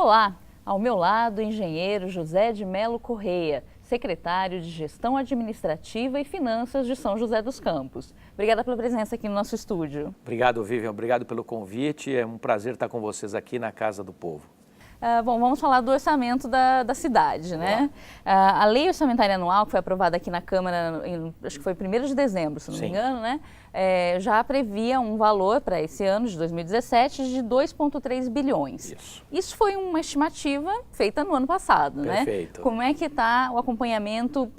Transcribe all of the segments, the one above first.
Olá, ao meu lado, o engenheiro José de Melo Correia, secretário de Gestão Administrativa e Finanças de São José dos Campos. Obrigada pela presença aqui no nosso estúdio. Obrigado, Vivian. Obrigado pelo convite. É um prazer estar com vocês aqui na Casa do Povo. Bom, vamos falar do orçamento da cidade, né? A lei orçamentária anual, que foi aprovada aqui na Câmara, acho que foi 1º de dezembro, se não me engano, né? Já previa um valor para esse ano de 2017 de 2,3 bilhões. Isso foi uma estimativa feita no ano passado, Perfeito. Né? Como é que está o acompanhamento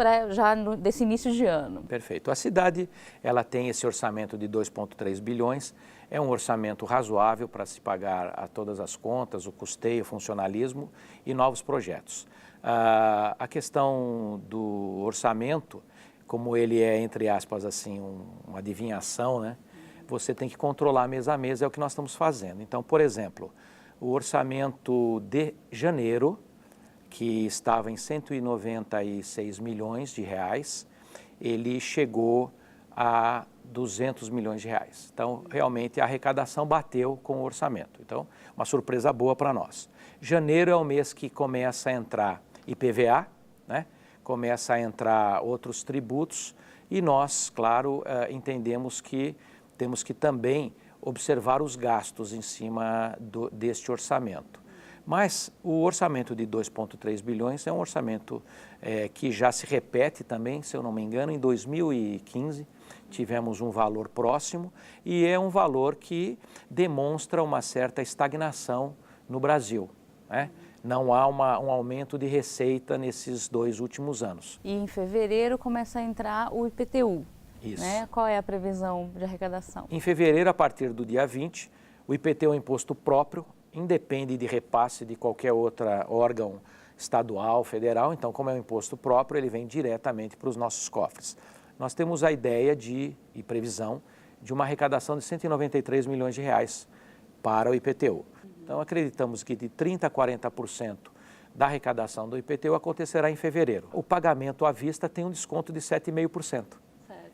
desse início de ano? Perfeito. A cidade, ela tem esse orçamento de 2,3 bilhões. É um orçamento razoável para se pagar a todas as contas, o custeio, o funcionalismo e novos projetos. A questão do orçamento, como ele é, entre aspas, assim, uma adivinhação, né? Você tem que controlar mês a mês, é o que nós estamos fazendo. Então, por exemplo, o orçamento de janeiro, que estava em 196 milhões de reais, ele chegou a 200 milhões de reais. Então, realmente, a arrecadação bateu com o orçamento. Então, uma surpresa boa para nós. Janeiro é o mês que começa a entrar IPVA, né? Começa a entrar outros tributos e nós, claro, entendemos que temos que também observar os gastos em cima deste orçamento. Mas o orçamento de 2,3 bilhões é um orçamento que já se repete também, se eu não me engano, em 2015, tivemos um valor próximo e é um valor que demonstra uma certa estagnação no Brasil, né? Não há um aumento de receita nesses 2 últimos anos. E em fevereiro começa a entrar o IPTU. Isso. Né? Qual é a previsão de arrecadação? Em fevereiro, a partir do dia 20, o IPTU é um imposto próprio, independe de repasse de qualquer outro órgão estadual, federal. Então, como é um imposto próprio, ele vem diretamente para os nossos cofres. Nós temos a ideia e previsão de uma arrecadação de 193 milhões de reais para o IPTU. Então, acreditamos que de 30% a 40% da arrecadação do IPTU acontecerá em fevereiro. O pagamento à vista tem um desconto de 7,5%.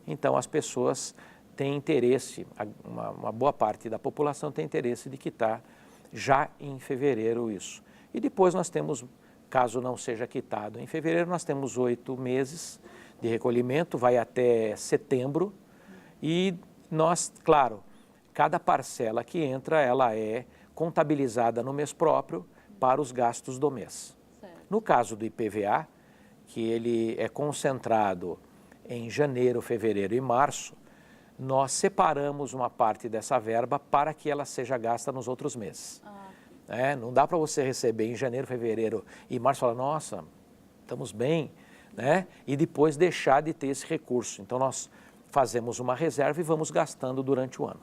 Então, as pessoas têm interesse, uma boa parte da população tem interesse de quitar já em fevereiro isso. E depois nós temos, caso não seja quitado em fevereiro, nós temos 8 meses de recolhimento, vai até setembro e nós, claro, cada parcela que entra, ela é contabilizada no mês próprio para os gastos do mês. No caso do IPVA, que ele é concentrado em janeiro, fevereiro e março, nós separamos uma parte dessa verba para que ela seja gasta nos outros meses. Não dá para você receber em janeiro, fevereiro e março e falar, nossa, estamos bem, né? E depois deixar de ter esse recurso. Então, nós fazemos uma reserva e vamos gastando durante o ano.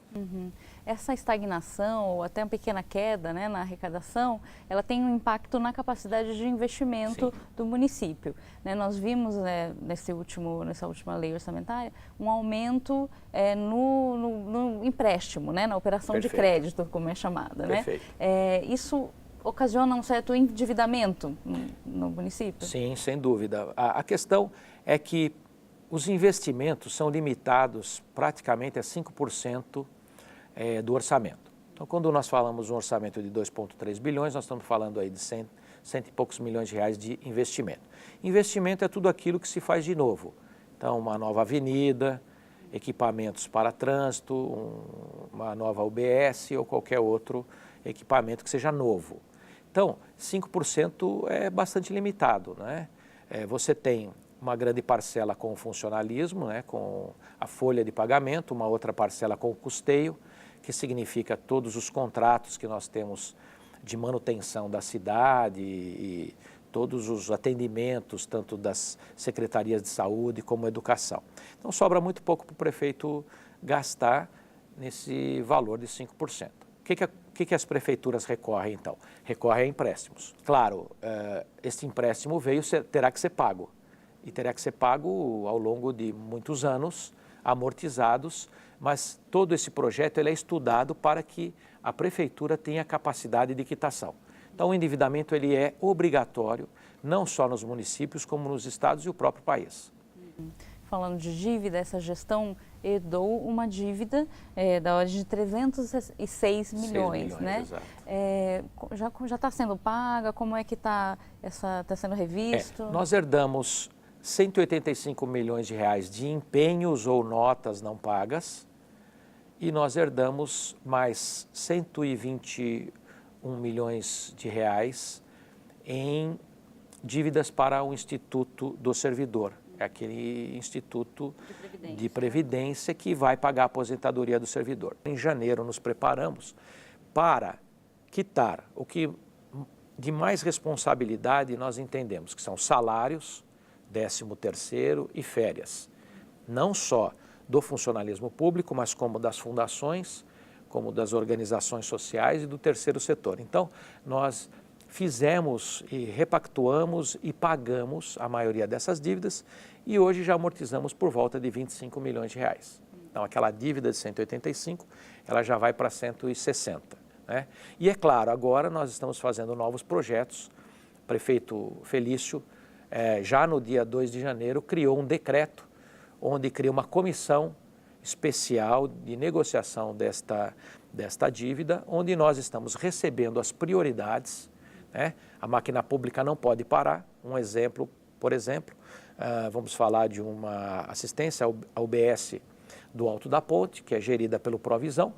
Essa estagnação ou até uma pequena queda, né, na arrecadação, ela tem um impacto na capacidade de investimento do município. Né, nós vimos nessa última lei orçamentária um aumento no empréstimo, né, na operação de crédito, como é chamada. Né? Isso ocasiona um certo endividamento no município? Sim, sem dúvida. A questão é que os investimentos são limitados praticamente a 5% do orçamento. Então, quando nós falamos um orçamento de 2,3 bilhões, nós estamos falando aí de 100 e poucos milhões de reais de investimento. Investimento é tudo aquilo que se faz de novo. Então, uma nova avenida, equipamentos para trânsito, uma nova UBS ou qualquer outro equipamento que seja novo. Então, 5% é bastante limitado, né? Você tem uma grande parcela com o funcionalismo, né, com a folha de pagamento, uma outra parcela com o custeio, que significa todos os contratos que nós temos de manutenção da cidade e todos os atendimentos, tanto das secretarias de saúde como educação. Então, sobra muito pouco para o prefeito gastar nesse valor de 5%. O que as prefeituras recorrem, então? Recorrem a empréstimos. Claro, esse empréstimo terá que ser pago. E terá que ser pago ao longo de muitos anos, amortizados, mas todo esse projeto ele é estudado para que a prefeitura tenha capacidade de quitação. Então, o endividamento ele é obrigatório, não só nos municípios, como nos estados e o próprio país. falando de dívida, essa gestão herdou uma dívida da ordem de 306 milhões, né? Exato. Já está sendo paga? Como é que está sendo revisto? Nós herdamos 185 milhões de reais de empenhos ou notas não pagas e nós herdamos mais 121 milhões de reais em dívidas para o Instituto do Servidor. É aquele instituto de previdência que vai pagar a aposentadoria do servidor. Em janeiro nos preparamos para quitar o que de mais responsabilidade nós entendemos, que são salários, 13º e férias. Não só do funcionalismo público, mas como das fundações, como das organizações sociais e do terceiro setor. Então, nós fizemos e repactuamos e pagamos a maioria dessas dívidas e hoje já amortizamos por volta de 25 milhões de reais. Então, aquela dívida de 185, ela já vai para 160. Né? E é claro, agora nós estamos fazendo novos projetos. O prefeito Felício, já no dia 2 de janeiro, criou um decreto onde cria uma comissão especial de negociação desta dívida, onde nós estamos recebendo as prioridades. Né? A máquina pública não pode parar. Um exemplo, por exemplo, vamos falar de uma assistência ao UBS do Alto da Ponte, que é gerida pelo Provisão.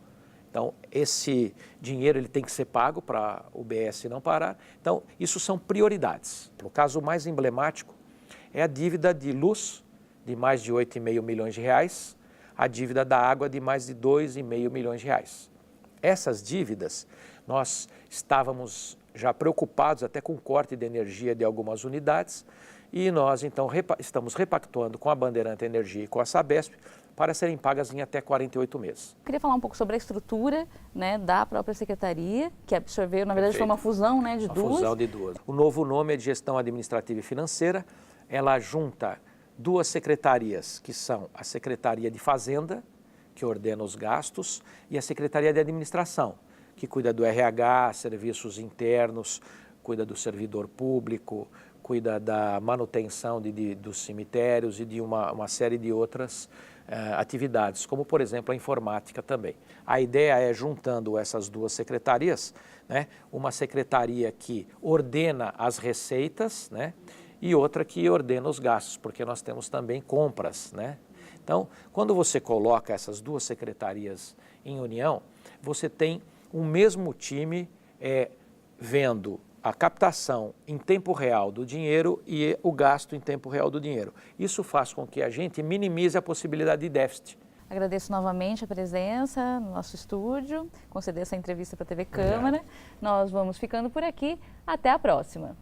Então, esse dinheiro ele tem que ser pago para o UBS não parar. Então, isso são prioridades. O caso mais emblemático é a dívida de luz de mais de 8,5 milhões de reais, a dívida da água de mais de 2,5 milhões de reais. Essas dívidas, nós estávamos já preocupados até com o corte de energia de algumas unidades e nós, então, estamos repactuando com a Bandeirante Energia e com a Sabesp para serem pagas em até 48 meses. Eu queria falar um pouco sobre a estrutura, né, da própria secretaria, que absorveu, na verdade, foi uma fusão, né, de duas. Fusão de duas. O novo nome é de Gestão Administrativa e Financeira. Ela junta duas secretarias, que são a Secretaria de Fazenda, que ordena os gastos, e a Secretaria de Administração, que cuida do RH, serviços internos, cuida do servidor público, cuida da manutenção dos cemitérios e de uma série de outras atividades, como, por exemplo, a informática também. A ideia é, juntando essas duas secretarias, né, uma secretaria que ordena as receitas, né, e outra que ordena os gastos, porque nós temos também compras, né? Então, quando você coloca essas duas secretarias em união, você tem o mesmo time vendo a captação em tempo real do dinheiro e o gasto em tempo real do dinheiro. Isso faz com que a gente minimize a possibilidade de déficit. Agradeço novamente a presença no nosso estúdio, conceder essa entrevista para a TV Câmara. Nós vamos ficando por aqui. Até a próxima.